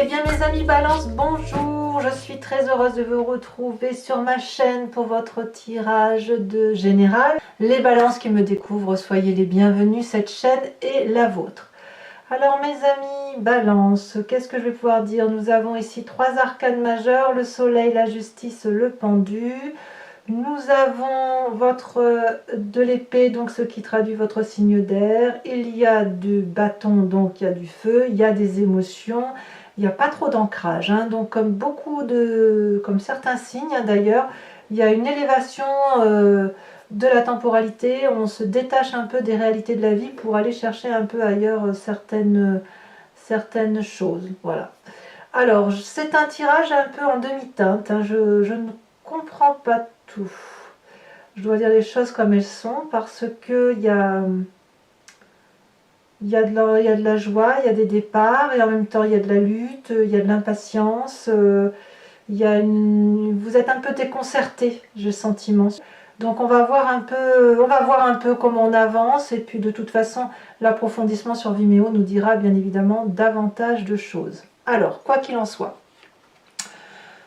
Eh bien mes amis Balance, bonjour, je suis très heureuse de vous retrouver sur ma chaîne pour votre tirage de général. Les balances qui me découvrent, soyez les bienvenus, cette chaîne est la vôtre. Alors mes amis Balance, qu'est-ce que je vais pouvoir dire? Nous avons ici trois arcanes majeures, le soleil, la justice, le pendu. Nous avons de l'épée, donc ce qui traduit votre signe d'air. Il y a du bâton, donc il y a du feu, il y a des émotions. Il n'y a pas trop d'ancrage, hein. Donc comme certains signes, hein, d'ailleurs, il y a une élévation de la temporalité. On se détache un peu des réalités de la vie pour aller chercher un peu ailleurs certaines choses. Voilà. Alors, c'est un tirage un peu en demi-teinte, hein. Je ne comprends pas tout. Je dois dire les choses comme elles sont parce que il y a de la joie, il y a des départs, et en même temps il y a de la lutte, il y a de l'impatience, vous êtes un peu déconcerté, j'ai le sentiment. Donc on va voir un peu comment on avance, et puis de toute façon l'approfondissement sur Vimeo nous dira bien évidemment davantage de choses. Alors, quoi qu'il en soit,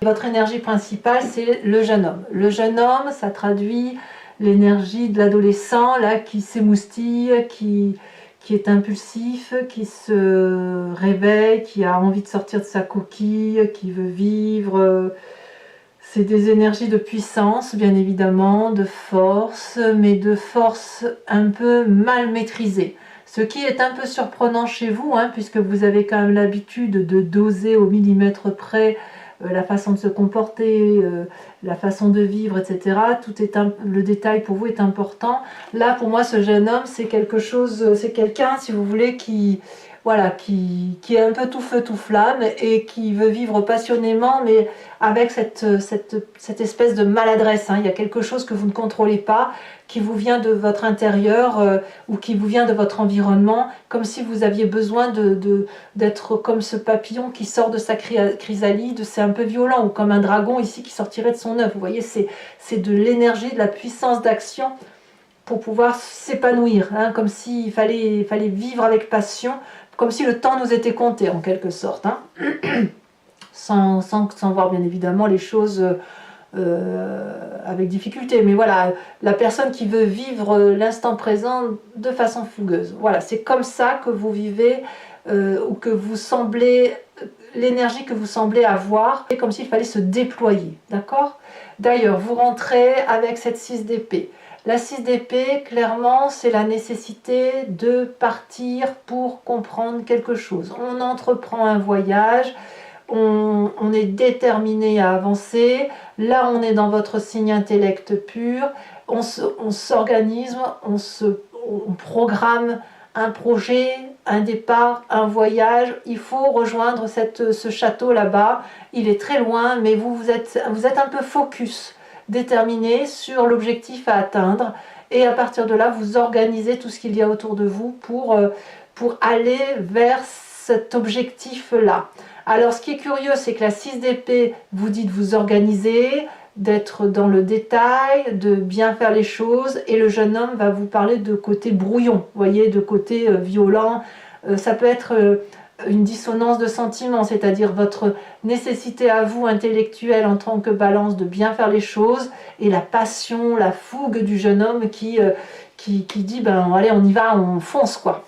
votre énergie principale, c'est le jeune homme. Le jeune homme, ça traduit l'énergie de l'adolescent là qui s'émoustille, qui est impulsif, qui se réveille, qui a envie de sortir de sa coquille, qui veut vivre. C'est des énergies de puissance, bien évidemment, de force, mais de force un peu mal maîtrisée. Ce qui est un peu surprenant chez vous, hein, puisque vous avez quand même l'habitude de doser au millimètre près la façon de se comporter, la façon de vivre, etc. Le détail pour vous est important. Là, pour moi, ce jeune homme, c'est quelqu'un, si vous voulez, qui est un peu tout feu, tout flamme, et qui veut vivre passionnément, mais avec cette espèce de maladresse, hein. Il y a quelque chose que vous ne contrôlez pas, qui vous vient de votre intérieur, ou qui vous vient de votre environnement, comme si vous aviez besoin d'être comme ce papillon qui sort de sa chrysalide. C'est un peu violent, ou comme un dragon ici qui sortirait de son œuf. Vous voyez, c'est de l'énergie, de la puissance d'action pour pouvoir s'épanouir, hein, comme s'il fallait vivre avec passion, comme si le temps nous était compté en quelque sorte, hein. sans voir bien évidemment les choses avec difficulté, mais voilà, la personne qui veut vivre l'instant présent de façon fougueuse. Voilà, c'est comme ça que vous vivez, ou que vous semblez, l'énergie que vous semblez avoir, c'est comme s'il fallait se déployer, d'accord? D'ailleurs, vous rentrez avec cette 6 d'épée. La 6 d'épée, clairement, c'est la nécessité de partir pour comprendre quelque chose. On entreprend un voyage, on est déterminé à avancer. Là, on est dans votre signe intellect pur. On s'organise, on programme un projet, un départ, un voyage. Il faut rejoindre ce château là-bas. Il est très loin, mais vous êtes un peu focus, déterminé sur l'objectif à atteindre, et à partir de là vous organisez tout ce qu'il y a autour de vous pour aller vers cet objectif là. Alors ce qui est curieux, c'est que la 6 d'épée vous dit de vous organiser, d'être dans le détail, de bien faire les choses, et le jeune homme va vous parler de côté brouillon, vous voyez, de côté violent. Ça peut être une dissonance de sentiments, c'est-à-dire votre nécessité à vous intellectuelle en tant que balance de bien faire les choses, et la passion, la fougue du jeune homme qui dit ben allez, on y va, on fonce quoi.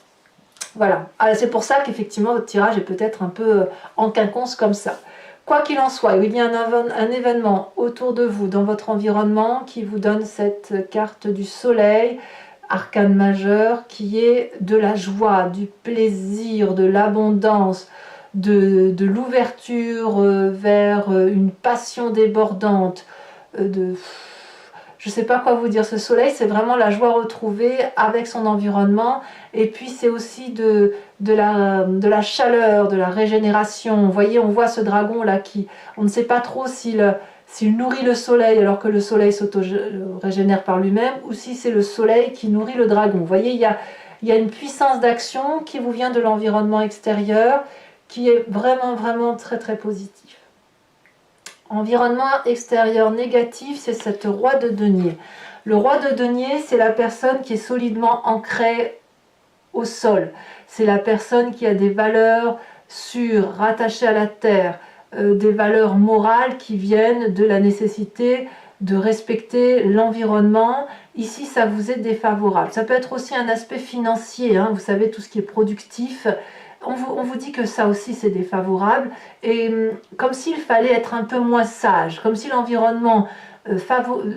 Voilà, c'est pour ça qu'effectivement votre tirage est peut-être un peu en quinconce comme ça. Quoi qu'il en soit, il y a un événement autour de vous, dans votre environnement, qui vous donne cette carte du soleil, arcane majeur, qui est de la joie, du plaisir, de l'abondance, de l'ouverture vers une passion débordante, je ne sais pas quoi vous dire. Ce soleil, c'est vraiment la joie retrouvée avec son environnement, et puis c'est aussi de la chaleur, de la régénération. Vous voyez, on voit ce dragon là on ne sait pas trop s'il nourrit le soleil alors que le soleil s'auto-régénère par lui-même, ou si c'est le soleil qui nourrit le dragon. Vous voyez, il y a une puissance d'action qui vous vient de l'environnement extérieur, qui est vraiment, vraiment très, très positif. Environnement extérieur négatif, c'est cette roi de denier. Le roi de denier, c'est la personne qui est solidement ancrée au sol. C'est la personne qui a des valeurs rattaché à la terre, des valeurs morales qui viennent de la nécessité de respecter l'environnement. Ici, ça vous est défavorable. Ça peut être aussi un aspect financier, hein, vous savez, tout ce qui est productif. On vous dit que ça aussi, c'est défavorable. Et comme s'il fallait être un peu moins sage, comme si l'environnement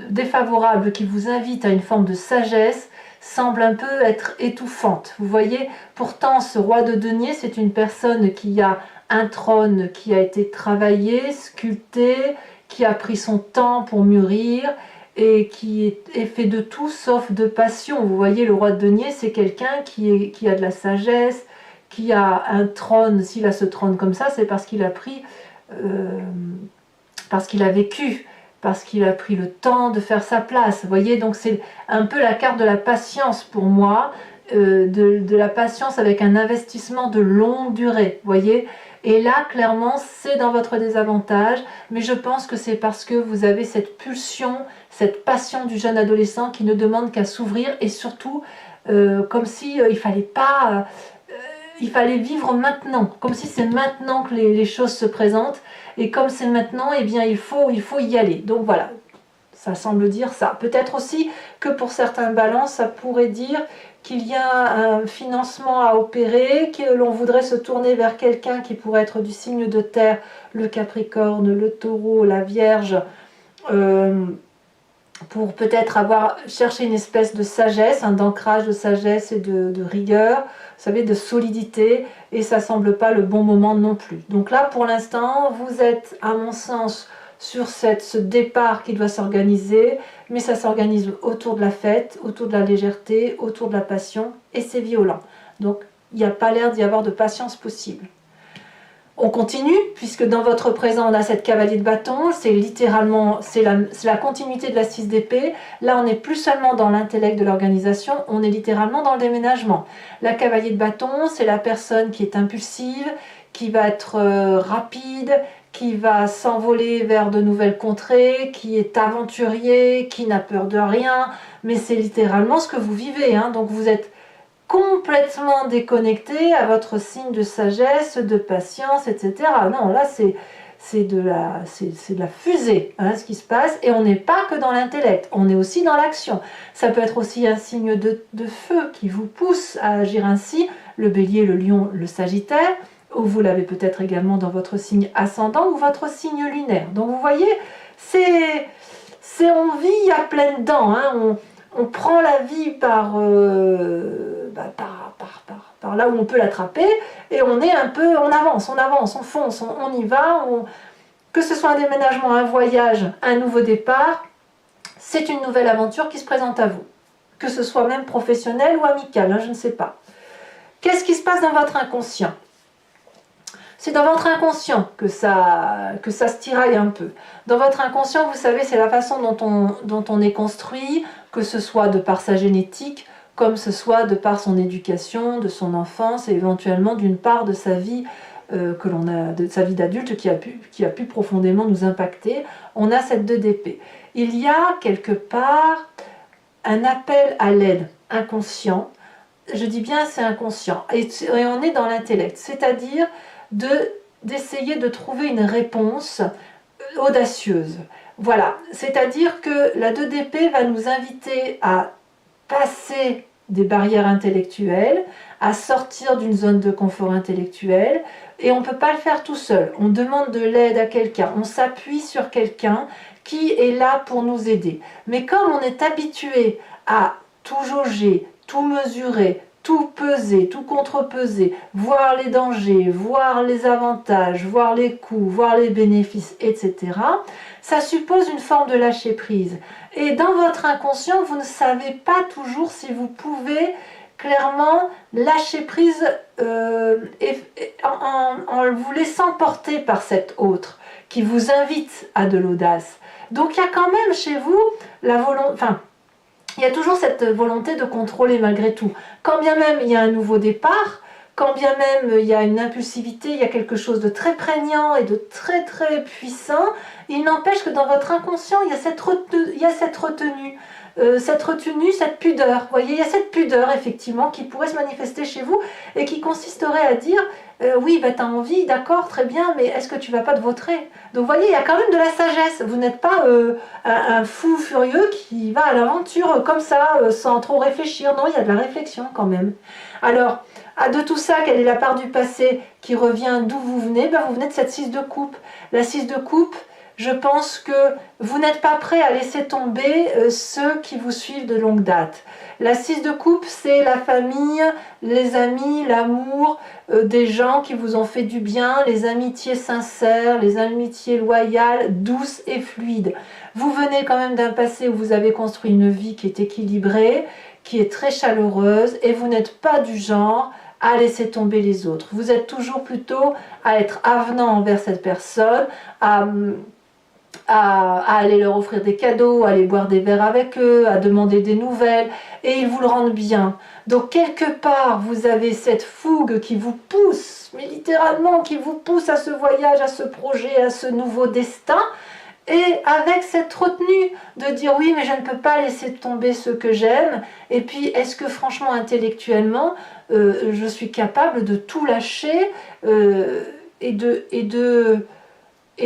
défavorable qui vous invite à une forme de sagesse semble un peu être étouffante. Vous voyez, pourtant, ce roi de denier, c'est une personne qui a un trône qui a été travaillé, sculpté, qui a pris son temps pour mûrir et qui est fait de tout sauf de passion. Vous voyez, le roi de denier, c'est quelqu'un qui a de la sagesse, qui a un trône. S'il a ce trône comme ça, c'est parce qu'il a pris, parce qu'il a vécu, parce qu'il a pris le temps de faire sa place. Vous voyez, donc c'est un peu la carte de la patience pour moi, de la patience avec un investissement de longue durée. Vous voyez, et là, clairement, c'est dans votre désavantage, mais je pense que c'est parce que vous avez cette pulsion, cette passion du jeune adolescent qui ne demande qu'à s'ouvrir, et surtout, comme si il fallait vivre maintenant, comme si c'est maintenant que les choses se présentent, et comme c'est maintenant, eh bien il faut y aller. Donc voilà, ça semble dire ça. Peut-être aussi que pour certains balances, ça pourrait dire qu'il y a un financement à opérer, que l'on voudrait se tourner vers quelqu'un qui pourrait être du signe de terre, le Capricorne, le Taureau, la Vierge, pour peut-être cherché une espèce de sagesse, d'ancrage de sagesse et de rigueur, vous savez, de solidité, et ça semble pas le bon moment non plus. Donc là, pour l'instant, vous êtes, à mon sens, sur ce départ qui doit s'organiser, mais ça s'organise autour de la fête, autour de la légèreté, autour de la passion, et c'est violent. Donc, il n'y a pas l'air d'y avoir de patience possible. On continue, puisque dans votre présent, on a cette cavalier de bâton, c'est littéralement, c'est la continuité de la 6 d'épée. Là, on n'est plus seulement dans l'intellect de l'organisation, on est littéralement dans le déménagement. La cavalier de bâton, c'est la personne qui est impulsive, qui va être rapide, qui va s'envoler vers de nouvelles contrées, qui est aventurier, qui n'a peur de rien, mais c'est littéralement ce que vous vivez, hein. Donc vous êtes complètement déconnecté à votre signe de sagesse, de patience, etc. Non, là c'est de la fusée, hein, ce qui se passe, et on n'est pas que dans l'intellect, on est aussi dans l'action. Ça peut être aussi un signe de feu qui vous pousse à agir ainsi, le bélier, le lion, le sagittaire, ou vous l'avez peut-être également dans votre signe ascendant ou votre signe lunaire. Donc vous voyez, on vit à pleines dents, hein, on prend la vie par là où on peut l'attraper, et on est un peu, on avance, on fonce, on y va, que ce soit un déménagement, un voyage, un nouveau départ, c'est une nouvelle aventure qui se présente à vous, que ce soit même professionnel ou amical, hein, je ne sais pas. Qu'est-ce qui se passe dans votre inconscient? C'est dans votre inconscient que ça se tiraille un peu. Dans votre inconscient, vous savez, c'est la façon dont on est construit, que ce soit de par sa génétique, comme ce soit de par son éducation, de son enfance, et éventuellement d'une part de sa vie de sa vie d'adulte qui a pu profondément nous impacter. On a cette 2 d'épée. Il y a quelque part un appel à l'aide inconscient. Je dis bien c'est inconscient. Et on est dans l'intellect, c'est-à-dire d'essayer de trouver une réponse audacieuse. Voilà, c'est-à-dire que la 2 d'épée va nous inviter à passer des barrières intellectuelles, à sortir d'une zone de confort intellectuel, et on ne peut pas le faire tout seul. On demande de l'aide à quelqu'un, on s'appuie sur quelqu'un qui est là pour nous aider. Mais comme on est habitué à tout jauger, tout mesurer, tout peser, tout contrepeser, voir les dangers, voir les avantages, voir les coûts, voir les bénéfices, etc., ça suppose une forme de lâcher prise. Et dans votre inconscient, vous ne savez pas toujours si vous pouvez clairement lâcher prise en vous laissant porter par cet autre qui vous invite à de l'audace. Donc il y a quand même chez vous la volonté... il y a toujours cette volonté de contrôler malgré tout. Quand bien même il y a un nouveau départ, quand bien même il y a une impulsivité, il y a quelque chose de très prégnant et de très très puissant, il n'empêche que dans votre inconscient, il y a cette retenue. cette retenue, cette pudeur. Vous voyez, il y a cette pudeur effectivement qui pourrait se manifester chez vous et qui consisterait à dire oui, bah, tu as envie, d'accord, très bien, mais est-ce que tu vas pas te vautrer? Donc vous voyez, il y a quand même de la sagesse. Vous n'êtes pas un fou furieux qui va à l'aventure comme ça, sans trop réfléchir. Non, il y a de la réflexion quand même. Alors, de tout ça, quelle est la part du passé qui revient d'où vous venez? Ben, vous venez de cette 6 de coupe. La 6 de coupe, je pense que vous n'êtes pas prêt à laisser tomber ceux qui vous suivent de longue date. La 6 de coupe, c'est la famille, les amis, l'amour, des gens qui vous ont fait du bien, les amitiés sincères, les amitiés loyales, douces et fluides. Vous venez quand même d'un passé où vous avez construit une vie qui est équilibrée, qui est très chaleureuse, et vous n'êtes pas du genre à laisser tomber les autres. Vous êtes toujours plutôt à être avenant envers cette personne, à aller leur offrir des cadeaux, à aller boire des verres avec eux, à demander des nouvelles, et ils vous le rendent bien. Donc quelque part, vous avez cette fougue qui vous pousse, mais littéralement qui vous pousse à ce voyage, à ce projet, à ce nouveau destin, et avec cette retenue de dire oui, mais je ne peux pas laisser tomber ceux que j'aime, et puis est-ce que franchement, intellectuellement, je suis capable de tout lâcher et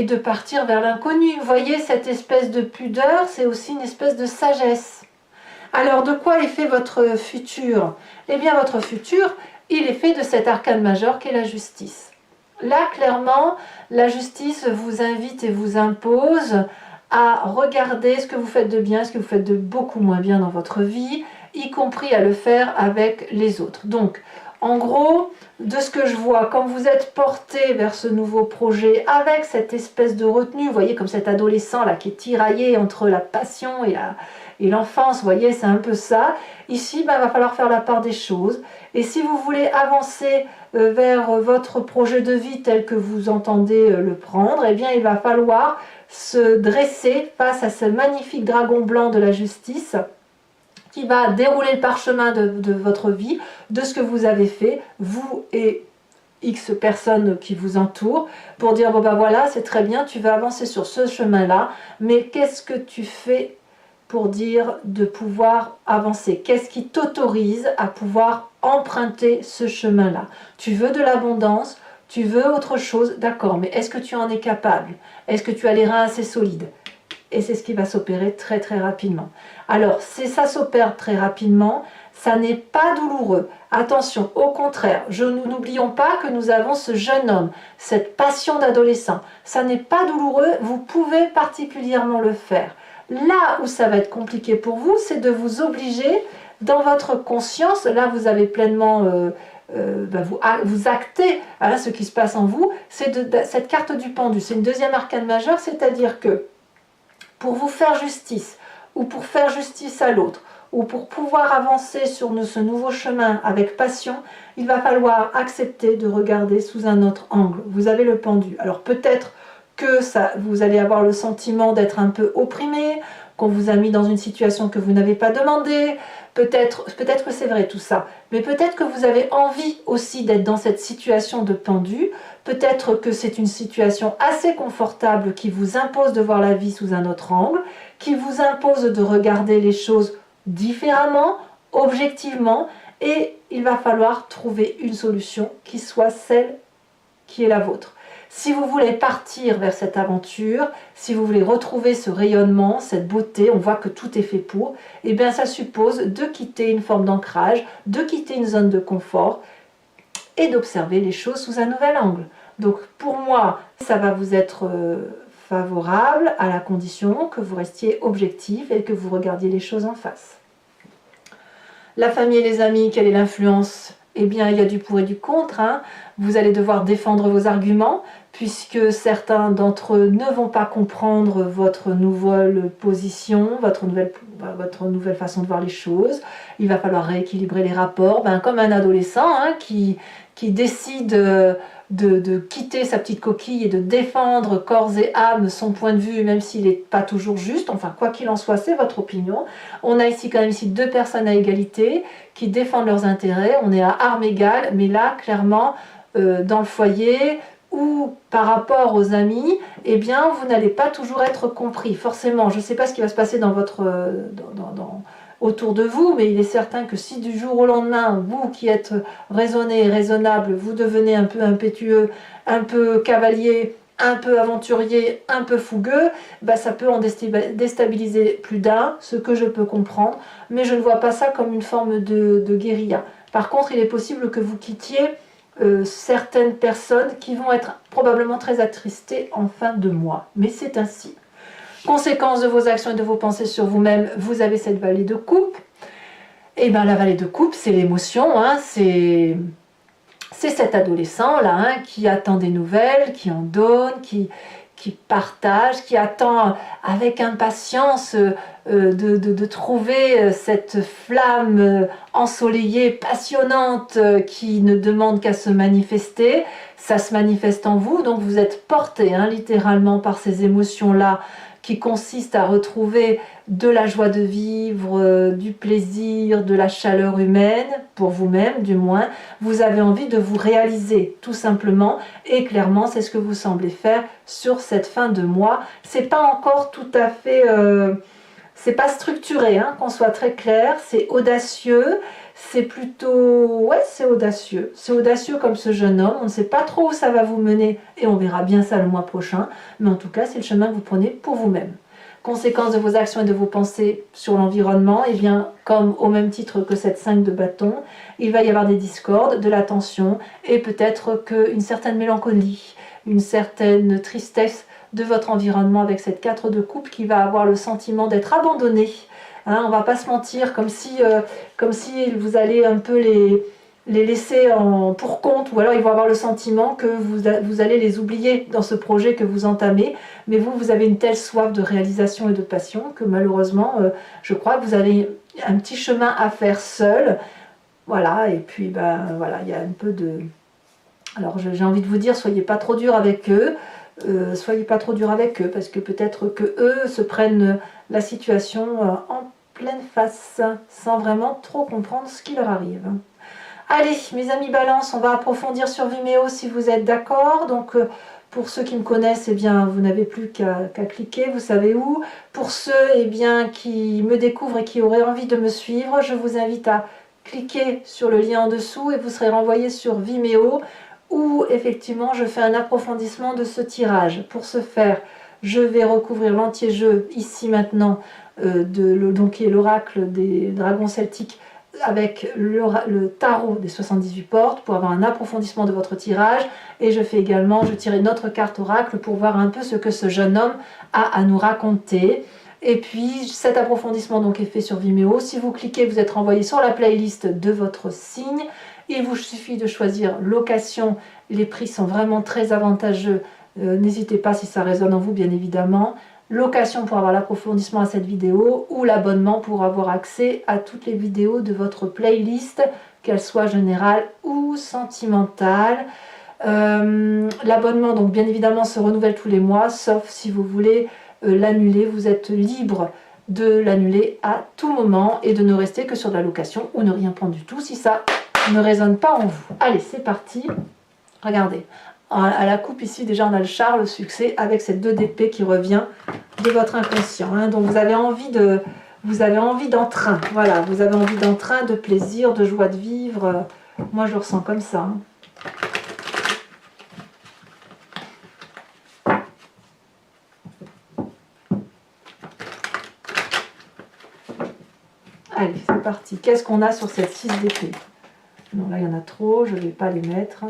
de partir vers l'inconnu. Vous voyez, cette espèce de pudeur, c'est aussi une espèce de sagesse. Alors, de quoi est fait votre futur? Eh bien, votre futur, il est fait de cet arcane majeur qu'est la justice. Là, clairement, la justice vous invite et vous impose à regarder ce que vous faites de bien, ce que vous faites de beaucoup moins bien dans votre vie, y compris à le faire avec les autres. Donc, en gros, de ce que je vois, quand vous êtes porté vers ce nouveau projet avec cette espèce de retenue, vous voyez comme cet adolescent là qui est tiraillé entre la passion et l'enfance, vous voyez, c'est un peu ça. Ici, il va falloir faire la part des choses. Et si vous voulez avancer vers votre projet de vie tel que vous entendez le prendre, eh bien, il va falloir se dresser face à ce magnifique dragon blanc de la justice qui va dérouler le parchemin de votre vie, de ce que vous avez fait, vous et X personnes qui vous entourent, pour dire, bon ben voilà, c'est très bien, tu vas avancer sur ce chemin-là, mais qu'est-ce que tu fais pour dire de pouvoir avancer? Qu'est-ce qui t'autorise à pouvoir emprunter ce chemin-là? Tu veux de l'abondance, tu veux autre chose, d'accord, mais est-ce que tu en es capable? Est-ce que tu as les reins assez solides? Et c'est ce qui va s'opérer très très rapidement. Alors, si ça s'opère très rapidement, ça n'est pas douloureux. Attention, au contraire, n'oublions pas que nous avons ce jeune homme, cette passion d'adolescent. Ça n'est pas douloureux, vous pouvez particulièrement le faire. Là où ça va être compliqué pour vous, c'est de vous obliger dans votre conscience, là vous avez pleinement... vous actez ce qui se passe en vous, c'est cette carte du pendu. C'est une deuxième arcane majeure, c'est-à-dire que pour vous faire justice, ou pour faire justice à l'autre, ou pour pouvoir avancer sur ce nouveau chemin avec passion, il va falloir accepter de regarder sous un autre angle. Vous avez le pendu. Alors peut-être que vous allez avoir le sentiment d'être un peu opprimé, qu'on vous a mis dans une situation que vous n'avez pas demandé, peut-être que c'est vrai tout ça, mais peut-être que vous avez envie aussi d'être dans cette situation de pendu, peut-être que c'est une situation assez confortable qui vous impose de voir la vie sous un autre angle, qui vous impose de regarder les choses différemment, objectivement, et il va falloir trouver une solution qui soit celle qui est la vôtre. Si vous voulez partir vers cette aventure, si vous voulez retrouver ce rayonnement, cette beauté, on voit que tout est fait pour, et bien ça suppose de quitter une forme d'ancrage, de quitter une zone de confort et d'observer les choses sous un nouvel angle. Donc pour moi, ça va vous être favorable à la condition que vous restiez objectif et que vous regardiez les choses en face. La famille et les amis, quelle est l'influence? Eh bien, il y a du pour et du contre. Vous allez devoir défendre vos arguments, puisque certains d'entre eux ne vont pas comprendre votre nouvelle position, votre nouvelle façon de voir les choses. Il va falloir rééquilibrer les rapports, comme un adolescent qui décide de quitter sa petite coquille et de défendre corps et âme son point de vue, même s'il n'est pas toujours juste. Enfin, quoi qu'il en soit, c'est votre opinion. On a ici quand même deux personnes à égalité qui défendent leurs intérêts. On est à armes égales, mais là, clairement, dans le foyer, ou par rapport aux amis, eh bien, vous n'allez pas toujours être compris. Forcément, je ne sais pas ce qui va se passer dans votre, autour de vous, mais il est certain que si du jour au lendemain, vous qui êtes raisonné et raisonnable, vous devenez un peu impétueux, un peu cavalier, un peu aventurier, un peu fougueux, bah ça peut en déstabiliser plus d'un, ce que je peux comprendre, mais je ne vois pas ça comme une forme de guérilla. Par contre, il est possible que vous quittiez certaines personnes qui vont être probablement très attristées en fin de mois, mais c'est ainsi. Conséquence de vos actions et de vos pensées sur vous-même, vous avez cette vallée de coupe. Et bien la vallée de coupe, c'est l'émotion, hein, c'est cet adolescent-là hein, qui attend des nouvelles, qui en donne, qui partage, qui attend avec impatience de trouver cette flamme ensoleillée, passionnante, qui ne demande qu'à se manifester. Ça se manifeste en vous, donc vous êtes porté hein, littéralement par ces émotions-là qui consistent à retrouver de la joie de vivre, du plaisir, de la chaleur humaine, pour vous-même du moins. Vous avez envie de vous réaliser tout simplement et clairement c'est ce que vous semblez faire sur cette fin de mois. C'est pas encore tout à fait... c'est pas structuré, hein, qu'on soit très clair, c'est audacieux, c'est plutôt... ouais, c'est audacieux. C'est audacieux comme ce jeune homme, on ne sait pas trop où ça va vous mener et on verra bien ça le mois prochain, mais en tout cas, c'est le chemin que vous prenez pour vous-même. Conséquence de vos actions et de vos pensées sur l'environnement, et bien, comme au même titre que cette 5 de bâton, il va y avoir des discordes, de la tension et peut-être qu'une certaine mélancolie, une certaine tristesse de votre environnement avec cette 4 de coupe qui va avoir le sentiment d'être abandonné. Hein, on ne va pas se mentir, comme si vous allez un peu les laisser pour compte, ou alors ils vont avoir le sentiment que vous allez les oublier dans ce projet que vous entamez, mais vous avez une telle soif de réalisation et de passion que malheureusement, je crois que vous avez un petit chemin à faire seul. Voilà, et puis voilà, il y a un peu de... Alors j'ai envie de vous dire, soyez pas trop dur avec eux, parce que peut-être que eux se prennent la situation en pleine face, sans vraiment trop comprendre ce qui leur arrive. Allez, mes amis Balance, on va approfondir sur Vimeo si vous êtes d'accord. Donc, pour ceux qui me connaissent, eh bien, vous n'avez plus qu'à cliquer, vous savez où. Pour ceux eh bien, qui me découvrent et qui auraient envie de me suivre, je vous invite à cliquer sur le lien en dessous et vous serez renvoyé sur Vimeo où effectivement je fais un approfondissement de ce tirage. Pour ce faire, je vais recouvrir l'entier-jeu ici maintenant, donc qui est l'oracle des dragons celtiques, avec le tarot des 78 portes pour avoir un approfondissement de votre tirage, et je tire une autre carte oracle pour voir un peu ce que ce jeune homme a à nous raconter. Et puis cet approfondissement donc est fait sur Vimeo. Si vous cliquez, vous êtes renvoyé sur la playlist de votre signe. Il vous suffit de choisir location, les prix sont vraiment très avantageux, n'hésitez pas si ça résonne en vous bien évidemment. Location pour avoir l'approfondissement à cette vidéo ou l'abonnement pour avoir accès à toutes les vidéos de votre playlist, qu'elles soient générales ou sentimentales. L'abonnement donc bien évidemment se renouvelle tous les mois, sauf si vous voulez l'annuler, vous êtes libre de l'annuler à tout moment et de ne rester que sur de la location ou ne rien prendre du tout si ça ne résonne pas en vous. Allez, c'est parti. Regardez. À la coupe ici, déjà on a le char, le succès, avec cette 2 d'épée qui revient de votre inconscient. Hein. Donc vous avez envie d'entrain. Voilà, vous avez envie d'entrain, de plaisir, de joie de vivre. Moi je le ressens comme ça. Hein. Allez, c'est parti. Qu'est-ce qu'on a sur cette 6 d'épée? Non, là il y en a trop, je ne vais pas les mettre.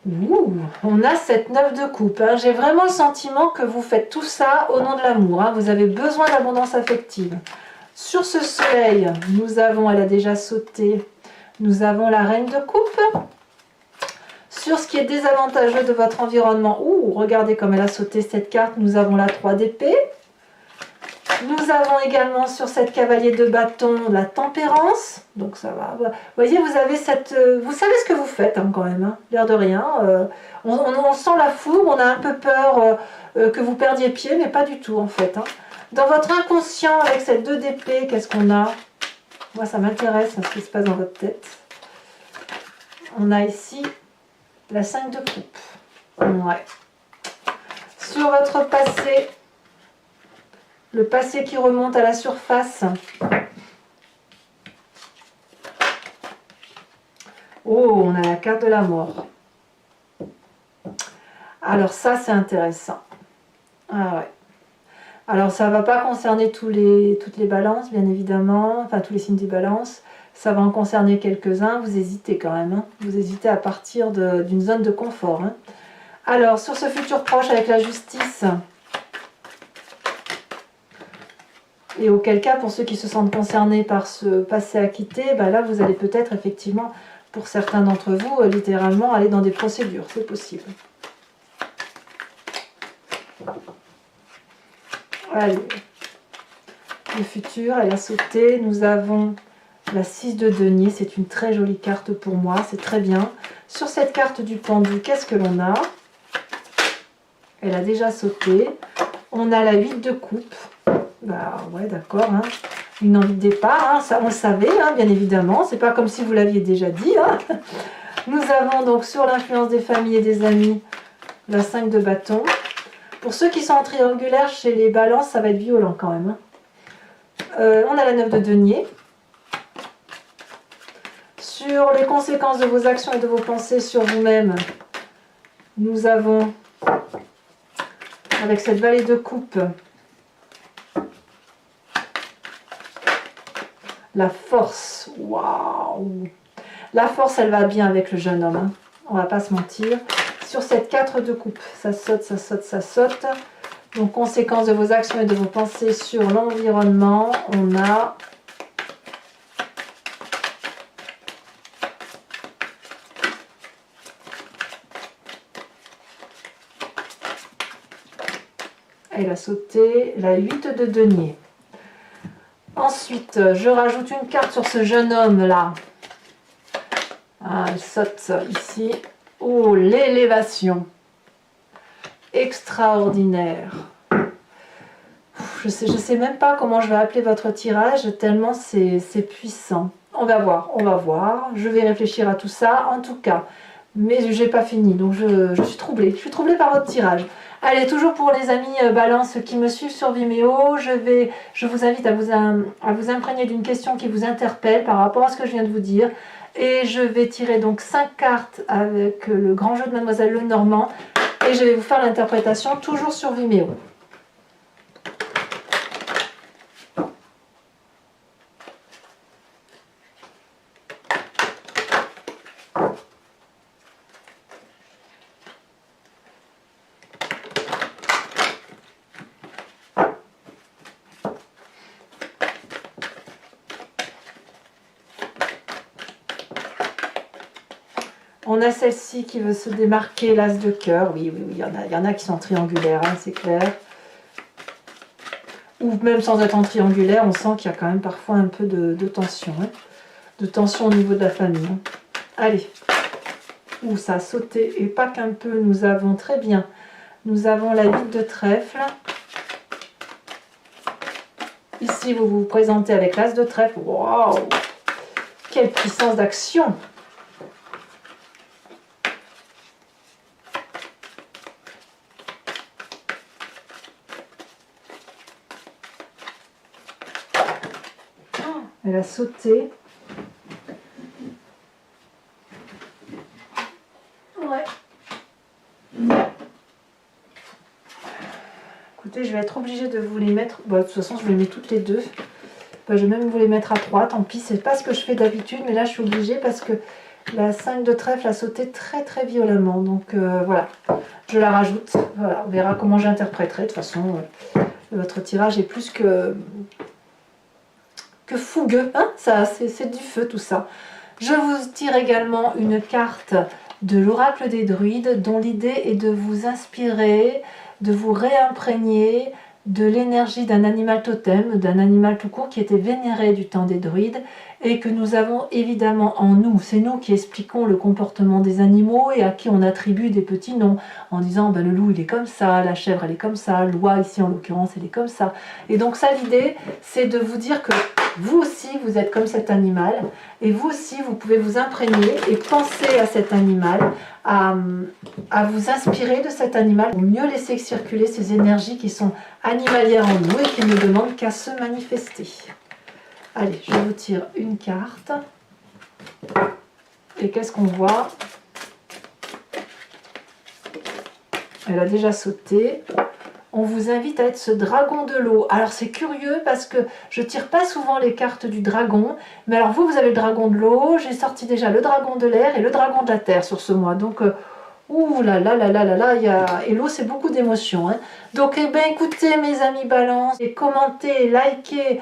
Ouh, on a cette 9 de coupe. Hein. J'ai vraiment le sentiment que vous faites tout ça au nom de l'amour. Hein. Vous avez besoin d'abondance affective. Sur ce soleil, nous avons, elle a déjà sauté, nous avons la reine de coupe. Sur ce qui est désavantageux de votre environnement, ouh, regardez comme elle a sauté cette carte, nous avons la 3 d'épée. Nous avons également sur cette cavalier de bâton la tempérance, donc ça va. Vous voyez, vous avez cette, vous savez ce que vous faites hein, quand même, hein, l'air de rien. On sent la fougue, on a un peu peur que vous perdiez pied, mais pas du tout en fait. Hein. Dans votre inconscient, avec cette 2 d'épée, qu'est-ce qu'on a? Moi, ça m'intéresse ce qui se passe dans votre tête. On a ici la 5 de coupe. Ouais. Sur votre passé, le passé qui remonte à la surface. Oh, on a la carte de la mort. Alors ça, c'est intéressant. Ah ouais. Alors ça ne va pas concerner toutes les balances, bien évidemment, enfin tous les signes des balances. Ça va en concerner quelques-uns. Vous hésitez quand même. Hein. Vous hésitez à partir d'une zone de confort. Hein. Alors, sur ce futur proche avec la justice, et auquel cas, pour ceux qui se sentent concernés par ce passé acquitté, bah là, vous allez peut-être effectivement, pour certains d'entre vous, littéralement aller dans des procédures. C'est possible. Allez. Le futur, elle a sauté. Nous avons la 6 de denier. C'est une très jolie carte pour moi. C'est très bien. Sur cette carte du pendu, qu'est-ce que l'on a? Elle a déjà sauté. On a la 8 de coupe. Bah ouais, d'accord. Hein. Une envie de départ. Hein. Ça, on le savait, hein, bien évidemment. C'est pas comme si vous l'aviez déjà dit. Hein. Nous avons donc sur l'influence des familles et des amis la 5 de bâton. Pour ceux qui sont en triangulaire chez les balances, ça va être violent quand même. Hein. On a la 9 de denier. Sur les conséquences de vos actions et de vos pensées sur vous-même, nous avons, avec cette vallée de coupe, la force. Waouh! La force, elle va bien avec le jeune homme. Hein. On va pas se mentir. Sur cette 4 de coupe, ça saute, ça saute, ça saute. Donc, conséquences de vos actions et de vos pensées sur l'environnement, on a elle a sauté la 8 de denier. Ensuite, je rajoute une carte sur ce jeune homme là. Ah, elle saute ici. Oh, l'élévation. Extraordinaire. Je sais même pas comment je vais appeler votre tirage, tellement c'est puissant. On va voir, on va voir. Je vais réfléchir à tout ça, en tout cas. Mais j'ai pas fini, donc je suis troublée. Je suis troublée par votre tirage. Allez, toujours pour les amis Balance qui me suivent sur Vimeo, je vous invite à vous imprégner d'une question qui vous interpelle par rapport à ce que je viens de vous dire. Et je vais tirer donc 5 cartes avec le grand jeu de Mademoiselle Lenormand. Et je vais vous faire l'interprétation toujours sur Vimeo. On a celle-ci qui veut se démarquer, l'as de cœur. Oui, il y en a qui sont triangulaires, hein, c'est clair. Ou même sans être en triangulaire, on sent qu'il y a quand même parfois un peu de tension. Hein, de tension au niveau de la famille. Hein. Allez. Ouh, ça a sauté. Et pas qu'un peu, nous avons très bien. Nous avons la 8 de trèfle. Ici, vous vous présentez avec l'as de trèfle. Waouh! Quelle puissance d'action! Elle a sauté. Ouais. Écoutez, je vais être obligée de vous les mettre. Bon, de toute façon, je vais les mettre toutes les deux. Bah, je vais même vous les mettre à 3. Tant pis, c'est pas ce que je fais d'habitude. Mais là, je suis obligée parce que la 5 de trèfle a sauté très très violemment. Donc voilà, je la rajoute. Voilà, on verra comment j'interpréterai. De toute façon, votre tirage est plus que fougueux, hein, ça c'est du feu tout ça. Je vous tire également une carte de l'oracle des druides dont l'idée est de vous inspirer, de vous réimprégner de l'énergie d'un animal totem, d'un animal tout court qui était vénéré du temps des druides et que nous avons évidemment en nous. C'est nous qui expliquons le comportement des animaux et à qui on attribue des petits noms en disant ben, le loup il est comme ça, la chèvre elle est comme ça, l'oie ici en l'occurrence elle est comme ça. Et donc ça, l'idée c'est de vous dire que vous aussi vous êtes comme cet animal et vous aussi vous pouvez vous imprégner et penser à cet animal, à vous inspirer de cet animal pour mieux laisser circuler ces énergies qui sont animalières en nous et qui ne demandent qu'à se manifester. Allez, je vous tire une carte. Et qu'est-ce qu'on voit? Elle a déjà sauté. On vous invite à être ce dragon de l'eau. Alors c'est curieux parce que je tire pas souvent les cartes du dragon. Mais alors vous avez le dragon de l'eau. J'ai sorti déjà le dragon de l'air et le dragon de la terre sur ce mois. Donc, ouh là là là là là là, et l'eau c'est beaucoup d'émotions. Hein. Donc, eh bien écoutez mes amis balance, et commentez, likez,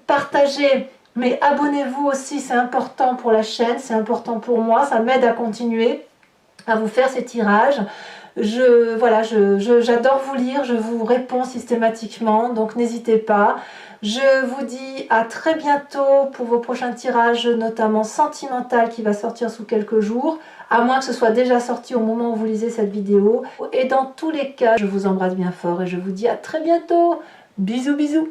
partagez. Mais abonnez-vous aussi, c'est important pour la chaîne, c'est important pour moi. Ça m'aide à continuer à vous faire ces tirages. J'adore vous lire, je vous réponds systématiquement, donc n'hésitez pas. Je vous dis à très bientôt pour vos prochains tirages, notamment sentimental qui va sortir sous quelques jours, à moins que ce soit déjà sorti au moment où vous lisez cette vidéo. Et dans tous les cas, je vous embrasse bien fort et je vous dis à très bientôt. Bisous bisous.